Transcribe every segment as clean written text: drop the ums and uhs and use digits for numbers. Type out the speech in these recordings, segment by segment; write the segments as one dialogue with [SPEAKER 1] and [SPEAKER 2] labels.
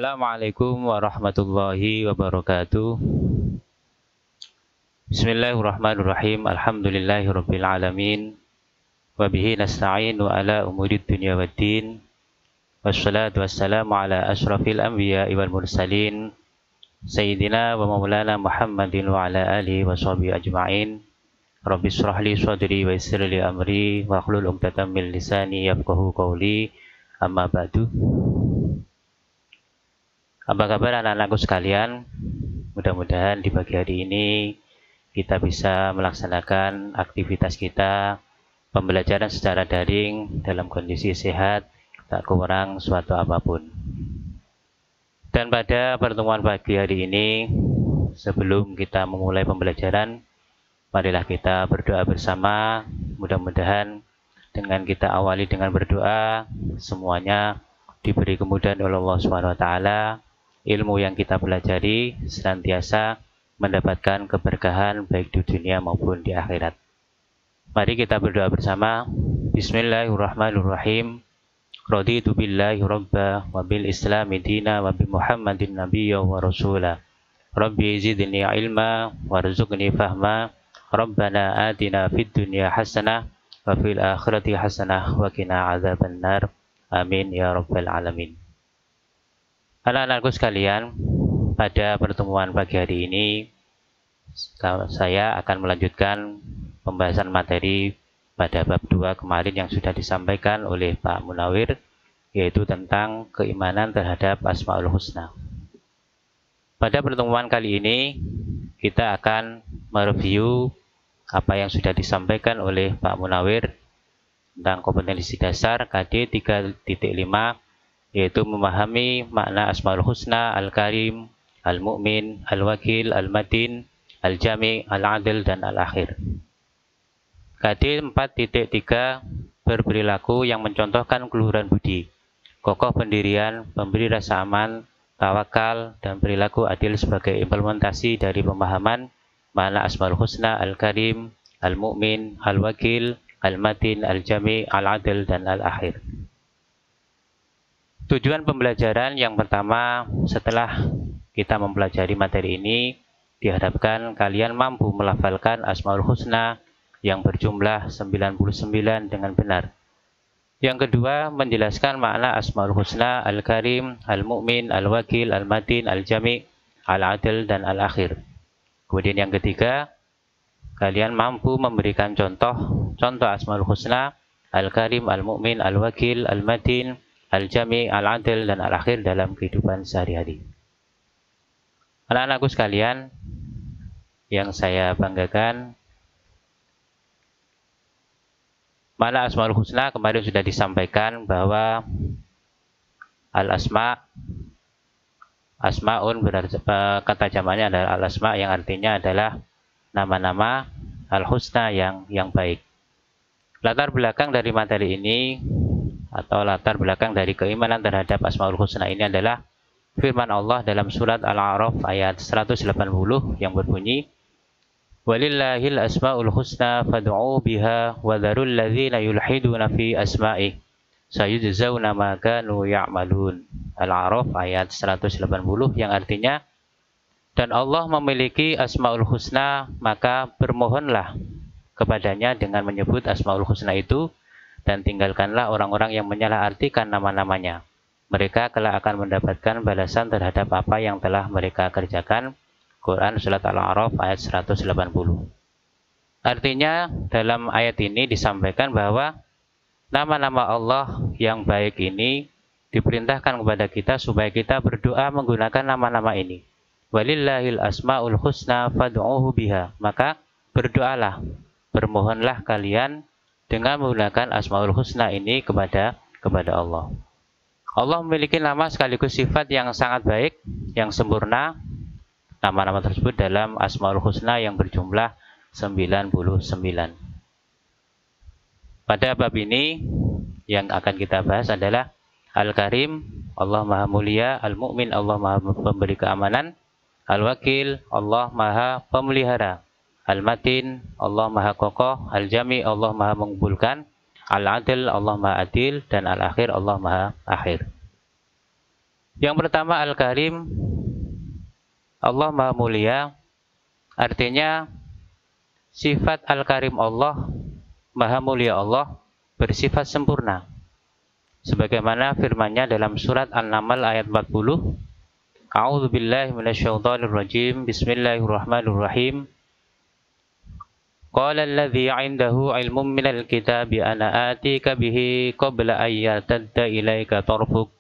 [SPEAKER 1] Assalamualaikum warahmatullahi wabarakatuh. Bismillahirrahmanirrahim. Alhamdulillahirabbil alamin. Wa bihi nasta'in wa ala umurid dunya waddin. Wassalatu wassalamu ala asyrafil anbiya'i wal mursalin sayyidina wa maulana Muhammadin wa ala alihi wa sahbihi ajma'in. Rabbi shrah li sadri wa yassir li amri wa hlul 'uqdatam min lisani yafqahu qawli. Amma ba'du. Apa kabar anak-anakku sekalian? Mudah-mudahan di pagi hari ini kita bisa melaksanakan aktivitas kita pembelajaran secara daring dalam kondisi sehat, tak kurang suatu apapun. Dan pada pertemuan pagi hari ini, sebelum kita memulai pembelajaran, marilah kita berdoa bersama. Mudah-mudahan dengan kita awali dengan berdoa, semuanya diberi kemudahan oleh Allah SWT. Ilmu yang kita pelajari senantiasa mendapatkan keberkahan baik di dunia maupun di akhirat. Mari kita berdoa bersama. Bismillahirrahmanirrahim. Raditu billahi rabba wa bil islami dina wa bi Muhammadin nabiyya wa rasula. Rabbi zidni ilma warzuqni fahma. Rabbana atina fid dunya hasanah wa fil akhirati hasanah wa qina adzabannar. Amin ya rabbal alamin. Anak-anakku sekalian, pada pertemuan pagi hari ini saya akan melanjutkan pembahasan materi pada bab 2 kemarin yang sudah disampaikan oleh Pak Munawir, yaitu tentang keimanan terhadap Asmaul Husna. Pada pertemuan kali ini kita akan mereview apa yang sudah disampaikan oleh Pak Munawir tentang kompetensi dasar KD 3.5, yaitu memahami makna Asmaul Husna, Al-Karim, Al-Mu'min, Al-Wakil, Al-Matin, Al-Jami, Al-Adil, dan Al-Akhir. KD 4.3 berperilaku yang mencontohkan keluhuran budi, kokoh pendirian, memberi rasa aman, tawakal, dan perilaku adil sebagai implementasi dari pemahaman makna Asmaul Husna, Al-Karim, Al-Mu'min, Al-Wakil, Al-Matin, Al-Jami, Al-Adil, dan Al-Akhir. Tujuan pembelajaran yang pertama, setelah kita mempelajari materi ini, diharapkan kalian mampu melafalkan Asmaul Husna yang berjumlah 99 dengan benar. Yang kedua, menjelaskan makna Asmaul Husna, Al-Karim, Al-Mu'min, Al-Wakil, Al-Matin, Al-Jami, Al-Adil, dan Al-Akhir. Kemudian yang ketiga, kalian mampu memberikan contoh Asmaul Husna, Al-Karim, Al-Mu'min, Al-Wakil, Al-Matin, Al-Jami, Al-Adil, dan Al-Akhir dalam kehidupan sehari-hari. Anak-anakku sekalian yang saya banggakan, makna Asmaul Husna kemarin sudah disampaikan bahwa Asma'un berarti kata jamaknya adalah Al-Asma, yang artinya adalah nama-nama, Al-Husna yang baik. Latar belakang dari materi ini atau latar belakang dari keimanan terhadap Asmaul Husna ini adalah firman Allah dalam surat Al-A'raf ayat 180 yang berbunyi, Walillahil asmaul husna fad'u biha wa dharul ladzina yulhiduna fi asma'i sayujzauna ma kanu ya'malun. Al-A'raf ayat 180 yang artinya, dan Allah memiliki Asmaul Husna, maka bermohonlah kepadanya dengan menyebut Asmaul Husna itu, dan tinggalkanlah orang-orang yang menyalahartikan nama-namanya. Mereka kelak akan mendapatkan balasan terhadap apa yang telah mereka kerjakan. Quran Surat Al-A'raf ayat 180. Artinya dalam ayat ini disampaikan bahwa nama-nama Allah yang baik ini diperintahkan kepada kita supaya kita berdoa menggunakan nama-nama ini. Walillahil asmaul husna fad'uhu biha. Maka berdoalah, bermohonlah kalian dengan menggunakan Asmaul Husna ini kepada Allah. Allah memiliki nama sekaligus sifat yang sangat baik, yang sempurna. Nama-nama tersebut dalam Asmaul Husna yang berjumlah 99. Pada bab ini yang akan kita bahas adalah Al-Karim, Allah Maha Mulia, Al-Mu'min, Allah Maha Pemberi Keamanan, Al-Wakil, Allah Maha Pemelihara, Al-Matin, Allah Maha Kokoh, Al-Jami, Allah Maha Mengumpulkan, Al-Adil, Allah Maha Adil, dan Al-Akhir, Allah Maha Akhir. Yang pertama Al-Karim, Allah Maha Mulia, artinya sifat Al-Karim Allah, Maha Mulia Allah, bersifat sempurna. Sebagaimana firman-Nya dalam surat An-Naml ayat 40, A'udzu billahi minasyaitonir rajim. Bismillahirrahmanirrahim. Qala alladzi 'indahu 'ilmun minal kitabi ana atika bihi qabla an yartadda ilaika tarfuk.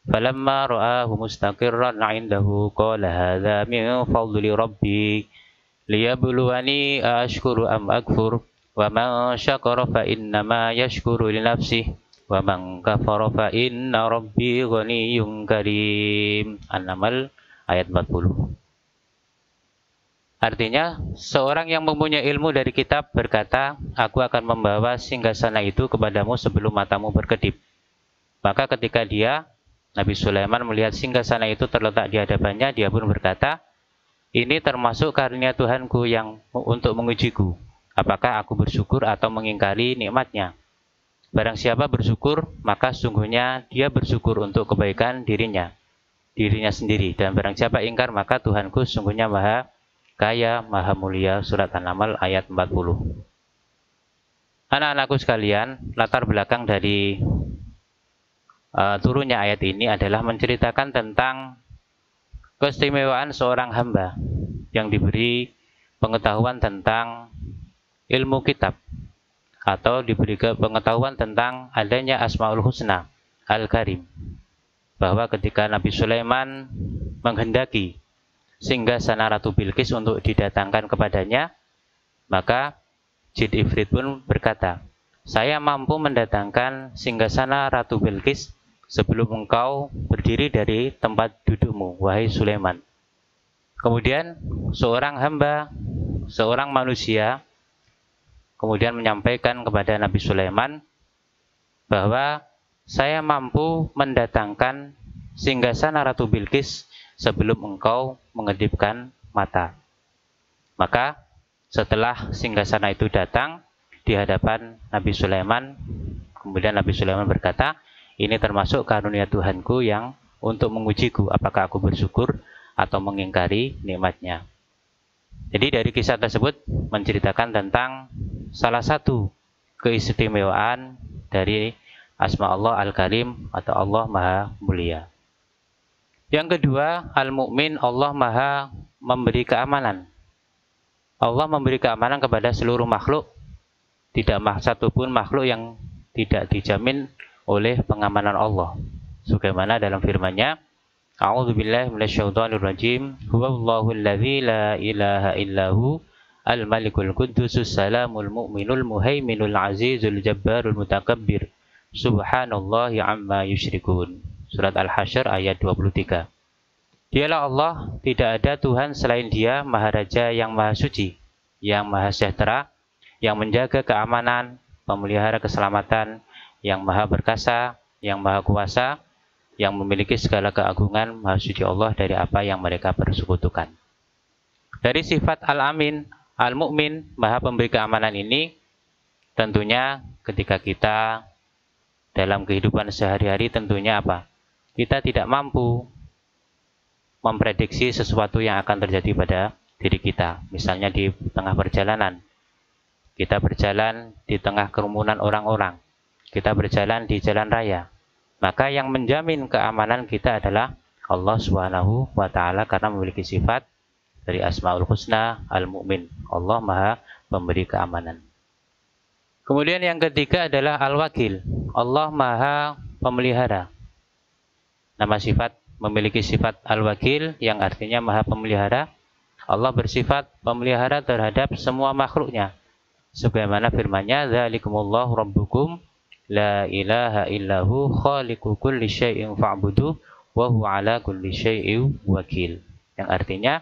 [SPEAKER 1] Falamma ra'ahu mustaqirran 'indahu qala hadza min fadli rabbi liyabluwani ashkuru am akfur wa man syakara fa innama yashkuru li nafsihi wa man kafara fa inna rabbi ghaniyyun karim. An-Naml ayat 40. Artinya, seorang yang mempunyai ilmu dari kitab berkata, aku akan membawa singgasana itu kepadamu sebelum matamu berkedip. Maka ketika Nabi Sulaiman melihat singgasana itu terletak di hadapannya, dia pun berkata, ini termasuk karunia Tuhanku yang untuk mengujiku. Apakah aku bersyukur atau mengingkari nikmatnya? Barang siapa bersyukur, maka sungguhnya dia bersyukur untuk kebaikan dirinya sendiri. Dan barang siapa ingkar, maka Tuhanku sungguhnya Maha Kaya, Maha Mulia. Surat An-Naml ayat 40. Anak-anakku sekalian, latar belakang dari turunnya ayat ini adalah menceritakan tentang keistimewaan seorang hamba yang diberi pengetahuan tentang ilmu kitab, atau diberi pengetahuan tentang adanya Asmaul Husna Al-Karim, bahwa ketika Nabi Sulaiman menghendaki singgasana Ratu Bilqis untuk didatangkan kepadanya, maka Jin Ifrit pun berkata, saya mampu mendatangkan singgasana Ratu Bilqis sebelum engkau berdiri dari tempat dudukmu, wahai Sulaiman. Kemudian seorang hamba, seorang manusia, kemudian menyampaikan kepada Nabi Sulaiman bahwa saya mampu mendatangkan singgasana Ratu Bilqis sebelum engkau mengedipkan mata. Maka setelah singgasana itu datang di hadapan Nabi Sulaiman, kemudian Nabi Sulaiman berkata, ini termasuk karunia Tuhanku yang untuk mengujiku, apakah aku bersyukur atau mengingkari nikmatnya. Jadi dari kisah tersebut menceritakan tentang salah satu keistimewaan dari Asma Allah Al-Karim atau Allah Maha Mulia. Yang kedua, Al-Mu'min, Allah Maha memberi keamanan. Allah memberi keamanan kepada seluruh makhluk. Tidak satupun makhluk yang tidak dijamin oleh pengamanan Allah. Sebagaimana dalam firman-Nya, A'udzu billahi minasyaitonir rajim. Huwallahu allazi la ilaha illahu al-malikul quddusus salamul mu'minul muhaiminul azizul jabbarul mutakabbir. Subhanallahi amma yusyrikun. Surat Al-Hasyr ayat 23. Dialah Allah, tidak ada Tuhan selain Dia, Maharaja yang Maha Suci, yang Maha Sejahtera, yang menjaga keamanan, memelihara keselamatan, yang Maha Perkasa, yang Maha Kuasa, yang memiliki segala keagungan. Maha Suci Allah dari apa yang mereka persekutukan. Dari sifat Al-Amin, Al-Mu'min, Maha Pemberi keamanan ini, tentunya ketika kita dalam kehidupan sehari-hari, tentunya apa? Kita tidak mampu memprediksi sesuatu yang akan terjadi pada diri kita. Misalnya di tengah perjalanan, kita berjalan di tengah kerumunan orang-orang, kita berjalan di jalan raya, maka yang menjamin keamanan kita adalah Allah Subhanahu wa Ta'ala, karena memiliki sifat dari Asmaul Husna Al-Mu'min, Allah Maha Pemberi keamanan. Kemudian yang ketiga adalah Al-Wakil, Allah Maha Pemelihara. Nama sifat memiliki sifat Al-Wakil yang artinya Maha Pemelihara. Allah bersifat pemelihara terhadap semua makhluknya. Sebagaimana firman-Nya, Dzalikumullahu Rabbukum la ilaha illahu khaliqu kulli syai'in fa'budu wa huwa ala kulli syai'in wakil. Yang artinya,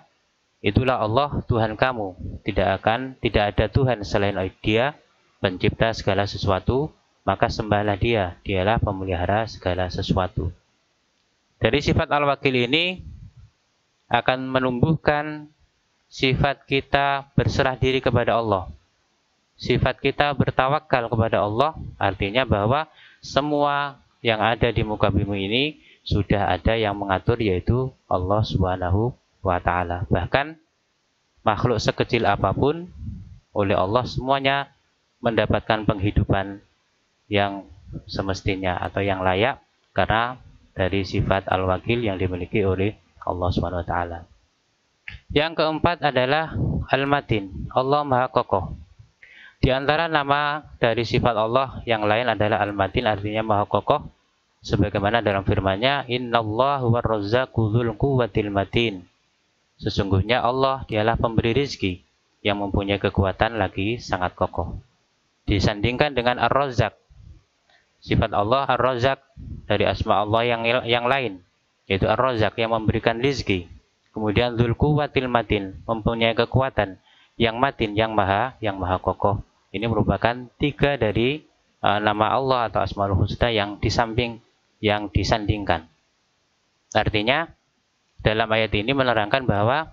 [SPEAKER 1] itulah Allah Tuhan kamu, tidak ada Tuhan selain Dia, pencipta segala sesuatu, maka sembahlah Dia, Dialah pemelihara segala sesuatu. Dari sifat Al-Wakil ini akan menumbuhkan sifat kita berserah diri kepada Allah. Sifat kita bertawakal kepada Allah, artinya bahwa semua yang ada di muka bumi ini sudah ada yang mengatur, yaitu Allah Subhanahu wa Ta'ala. Bahkan makhluk sekecil apapun oleh Allah semuanya mendapatkan penghidupan yang semestinya atau yang layak karena dari sifat al-wakil yang dimiliki oleh Allah Subhanahu wa Ta'ala. Yang keempat adalah al-matin, Allah Maha Kokoh. Di antara nama dari sifat Allah yang lain adalah al-matin, artinya Maha Kokoh. Sebagaimana dalam firman-Nya, Innallaha war-razzaqu dzul quwwatil matin. Sesungguhnya Allah dialah pemberi rizki yang mempunyai kekuatan lagi sangat kokoh. Disandingkan dengan Ar-Razzaq. Sifat Allah Ar-Razzaq dari asma Allah yang lain, yaitu Ar-Razzaq yang memberikan rizki. Kemudian dzul quwwatil matin, mempunyai kekuatan yang matin, yang maha kokoh. Ini merupakan tiga dari nama Allah atau Asmaul Husna yang disandingkan. Artinya dalam ayat ini menerangkan bahwa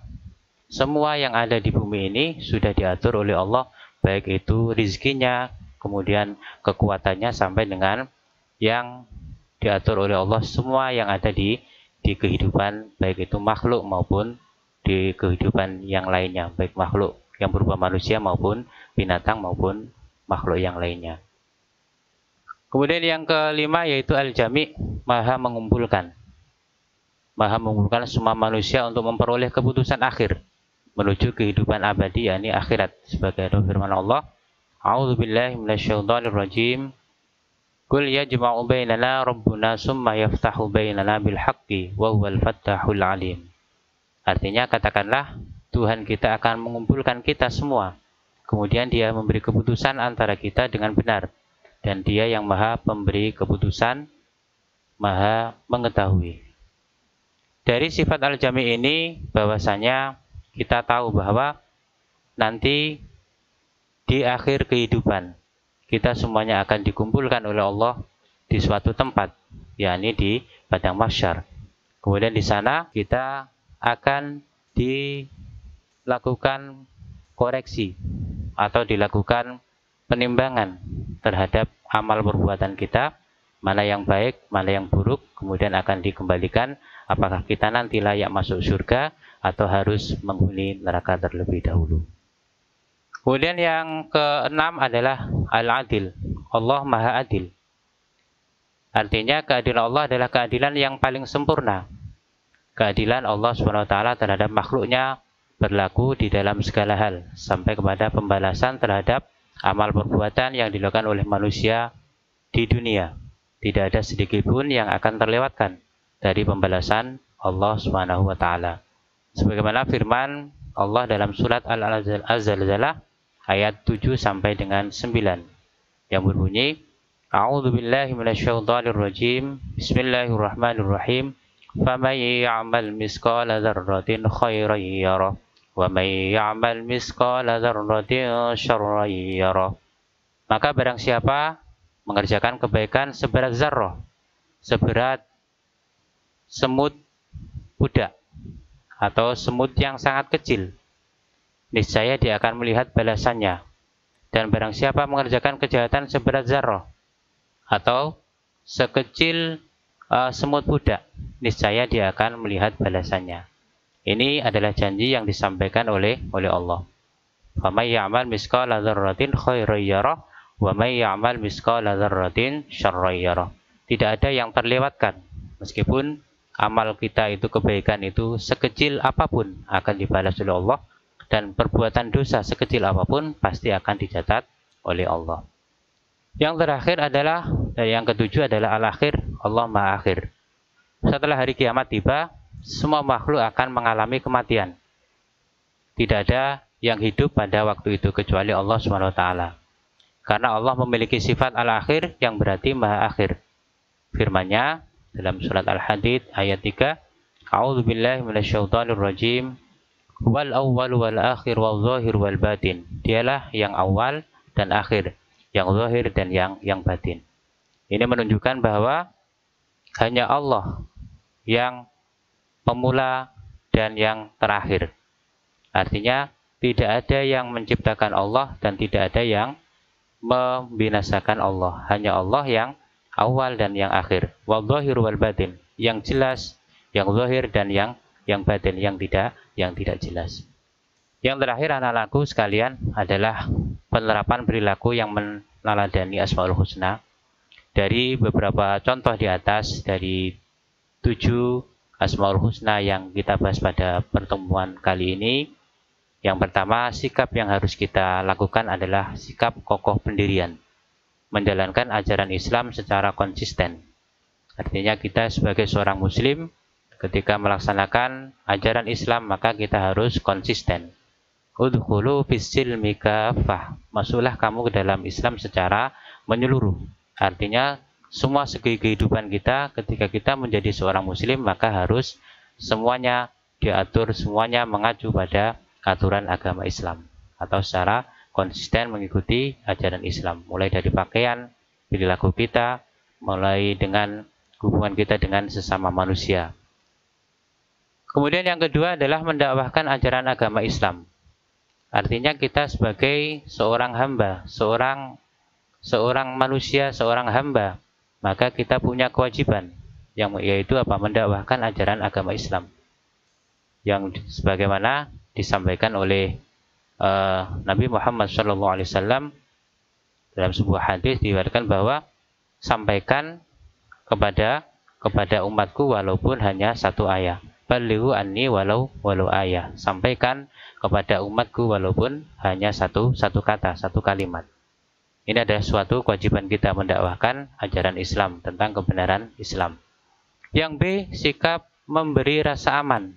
[SPEAKER 1] semua yang ada di bumi ini sudah diatur oleh Allah, baik itu rizkinya, kemudian kekuatannya, sampai dengan yang diatur oleh Allah semua yang ada di kehidupan, baik itu makhluk maupun di kehidupan yang lainnya, baik makhluk yang berupa manusia maupun binatang maupun makhluk yang lainnya. Kemudian yang kelima yaitu al-jami', maha mengumpulkan. Maha mengumpulkan semua manusia untuk memperoleh keputusan akhir menuju kehidupan abadi, yakni akhirat. Sebagai firman Allah, A'udzubillahi minasyaitonirrajim. Qul yajma'u bainana rabbuna summa yaftahu bainana bil haqqi wa huwal fattahul alim. Artinya katakanlah Tuhan kita akan mengumpulkan kita semua, kemudian Dia memberi keputusan antara kita dengan benar, dan Dia yang maha pemberi keputusan, maha mengetahui. Dari sifat al-jami' ini bahwasanya kita tahu bahwa nanti di akhir kehidupan kita semuanya akan dikumpulkan oleh Allah di suatu tempat, yakni di padang mahsyar. Kemudian di sana kita akan dilakukan koreksi atau dilakukan penimbangan terhadap amal perbuatan kita, mana yang baik, mana yang buruk, kemudian akan dikembalikan apakah kita nanti layak masuk surga atau harus menghuni neraka terlebih dahulu. Kemudian yang keenam adalah al-adil, Allah Maha Adil. Artinya keadilan Allah adalah keadilan yang paling sempurna. Keadilan Allah SWT terhadap makhluknya berlaku di dalam segala hal, sampai kepada pembalasan terhadap amal perbuatan yang dilakukan oleh manusia di dunia. Tidak ada sedikit pun yang akan terlewatkan dari pembalasan Allah SWT. Sebagaimana firman Allah dalam surat Al-Zalzalah ayat 7 sampai dengan 9 yang berbunyi, A'udzubillahi minasyaitonirrajim. Bismillahirrahmanirrahim. Faman ya'mal misqala dzarratin khairan yarah wa man ya'mal misqala dzarratin syarran yarah. Maka barang siapa mengerjakan kebaikan seberat zarrah, seberat semut budak atau semut yang sangat kecil, niscaya dia akan melihat balasannya. Dan barang siapa mengerjakan kejahatan seberat zarrah atau sekecil semut budak, niscaya dia akan melihat balasannya. Ini adalah janji yang disampaikan oleh Allah. Faman ya'mal misqala dzarratin khairan yarah wa man ya'mal misqala dzarratin syarran yarah. Tidak ada yang terlewatkan, meskipun amal kita itu, kebaikan itu sekecil apapun akan dibalas oleh Allah, dan perbuatan dosa sekecil apapun pasti akan dicatat oleh Allah. Yang terakhir adalah, dan yang ketujuh adalah al-akhir, Allah Maha Akhir. Setelah hari kiamat tiba, semua makhluk akan mengalami kematian. Tidak ada yang hidup pada waktu itu kecuali Allah SWT. Karena Allah memiliki sifat al-akhir yang berarti Maha Akhir. Firman-Nya dalam surat Al-Hadid ayat 3, A'udzubillahi minasyaitonirrajim. Wal awwal wal akhir wal zahir wal batin. Dialah yang awal dan akhir, yang zahir dan yang batin. Ini menunjukkan bahwa hanya Allah yang pemula dan yang terakhir. Artinya tidak ada yang menciptakan Allah dan tidak ada yang membinasakan Allah. Hanya Allah yang awal dan yang akhir. Wal zahir wal batin. yang jelas, yang zahir dan yang batin, yang tidak jelas. Yang terakhir anak-anakku sekalian adalah penerapan perilaku yang meneladani Asmaul Husna. Dari beberapa contoh di atas, dari 7 Asmaul Husna yang kita bahas pada pertemuan kali ini, yang pertama, sikap yang harus kita lakukan adalah sikap kokoh pendirian, menjalankan ajaran Islam secara konsisten. Artinya kita sebagai seorang muslim, ketika melaksanakan ajaran Islam maka kita harus konsisten. Udkhulu fis-silmi kaffah, masuklah kamu ke dalam Islam secara menyeluruh. Artinya semua segi kehidupan kita ketika kita menjadi seorang muslim maka harus semuanya diatur, semuanya mengacu pada aturan agama Islam atau secara konsisten mengikuti ajaran Islam, mulai dari pakaian, perilaku kita, mulai dengan hubungan kita dengan sesama manusia. Kemudian yang kedua adalah mendakwahkan ajaran agama Islam. Artinya kita sebagai seorang hamba, seorang manusia, seorang hamba, maka kita punya kewajiban yang yaitu apa? Mendakwahkan ajaran agama Islam. Yang sebagaimana disampaikan oleh Nabi Muhammad SAW dalam sebuah hadis diriwayatkan bahwa sampaikan kepada umatku walaupun hanya satu ayat. Balighu anni walau ayah. Sampaikan kepada umatku walaupun hanya satu kata, satu kalimat. Ini adalah suatu kewajiban kita mendakwahkan ajaran Islam tentang kebenaran Islam. Yang B, sikap memberi rasa aman.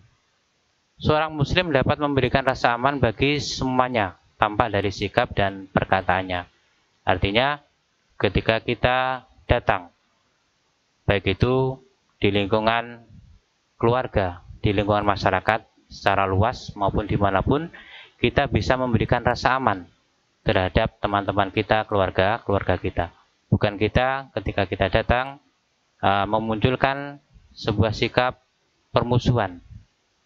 [SPEAKER 1] Seorang muslim dapat memberikan rasa aman bagi semuanya, tampak dari sikap dan perkataannya. Artinya, ketika kita datang, baik itu di lingkungan keluarga, di lingkungan masyarakat secara luas maupun dimanapun, kita bisa memberikan rasa aman terhadap teman-teman kita, keluarga kita. Bukan kita ketika kita datang memunculkan sebuah sikap permusuhan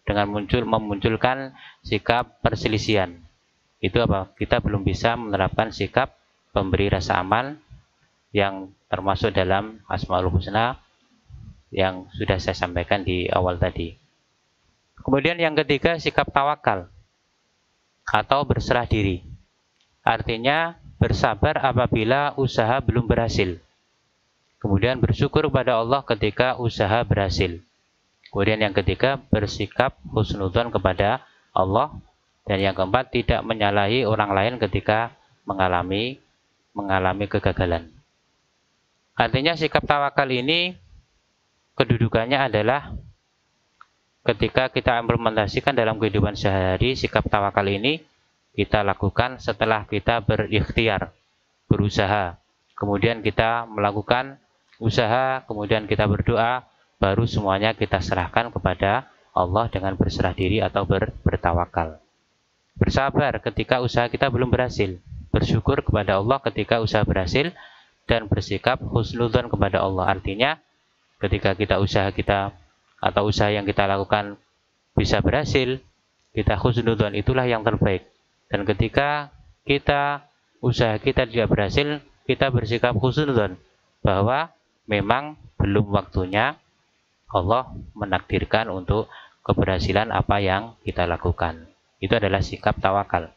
[SPEAKER 1] dengan memunculkan sikap perselisihan. Itu apa? Kita belum bisa menerapkan sikap pemberi rasa aman yang termasuk dalam Asmaul Husna yang sudah saya sampaikan di awal tadi. Kemudian yang ketiga, sikap tawakal atau berserah diri. Artinya bersabar apabila usaha belum berhasil. Kemudian bersyukur kepada Allah ketika usaha berhasil. Kemudian yang ketiga, bersikap husnudzon kepada Allah. Dan yang keempat, tidak menyalahi orang lain ketika mengalami kegagalan. Artinya sikap tawakal ini kedudukannya adalah ketika kita implementasikan dalam kehidupan sehari-hari, sikap tawakal ini kita lakukan setelah kita berikhtiar, berusaha. Kemudian kita melakukan usaha, kemudian kita berdoa, baru semuanya kita serahkan kepada Allah dengan berserah diri atau bertawakal. Bersabar ketika usaha kita belum berhasil, bersyukur kepada Allah ketika usaha berhasil, dan bersikap husnudzon kepada Allah. Artinya ketika usaha yang kita lakukan bisa berhasil, kita husnudzon, itulah yang terbaik. Dan ketika usaha kita tidak berhasil, kita bersikap husnudzon bahwa memang belum waktunya Allah menakdirkan untuk keberhasilan apa yang kita lakukan. Itu adalah sikap tawakal.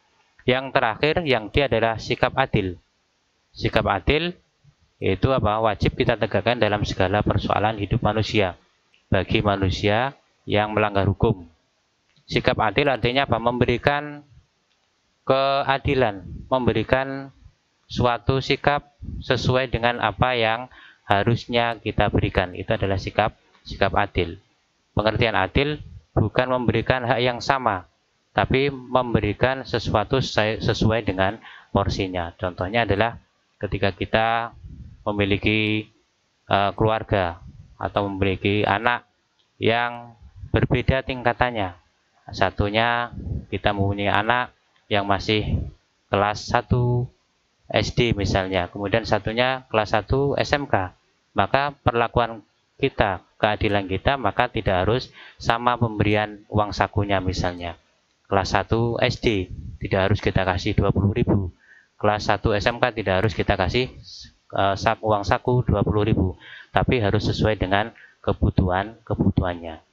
[SPEAKER 1] Yang terakhir, yang D adalah sikap adil. Sikap adil yaitu apa? Wajib kita tegakkan dalam segala persoalan hidup manusia, bagi manusia yang melanggar hukum. Sikap adil artinya apa? Memberikan keadilan, memberikan suatu sikap sesuai dengan apa yang harusnya kita berikan. Itu adalah sikap adil. Pengertian adil bukan memberikan hak yang sama, tapi memberikan sesuatu sesuai dengan porsinya. Contohnya adalah ketika kita memiliki keluarga atau memiliki anak yang berbeda tingkatannya. Satunya kita mempunyai anak yang masih kelas 1 SD misalnya, kemudian satunya kelas 1 SMK. Maka perlakuan kita, keadilan kita, maka tidak harus sama pemberian uang sakunya misalnya. Kelas 1 SD tidak harus kita kasih 20.000. Kelas 1 SMK tidak harus kita kasih uang saku 20.000. Tapi harus sesuai dengan kebutuhannya.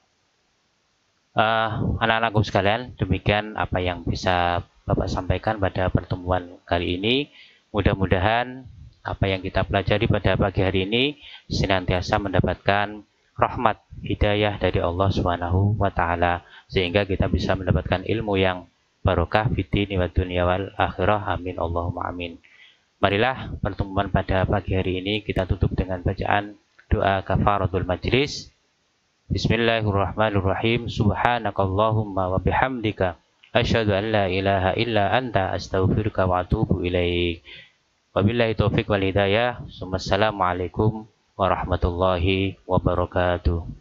[SPEAKER 1] Anak-anakku sekalian, demikian apa yang bisa Bapak sampaikan pada pertemuan kali ini. Mudah-mudahan apa yang kita pelajari pada pagi hari ini senantiasa mendapatkan rahmat hidayah dari Allah Subhanahu wa taala, sehingga kita bisa mendapatkan ilmu yang barokah fid-dini wad dunya wal akhirah. Amin Allahumma amin. Marilah pertemuan pada pagi hari ini kita tutup dengan bacaan doa kafaratul majlis. Bismillahirrahmanirrahim. Subhanakallahumma wa bihamdika asyhadu an la ilaha illa anta astaghfiruka wa atubu ilaik. Wabillahi taufiq wal hidayah. Wassalamualaikum warahmatullahi wabarakatuh.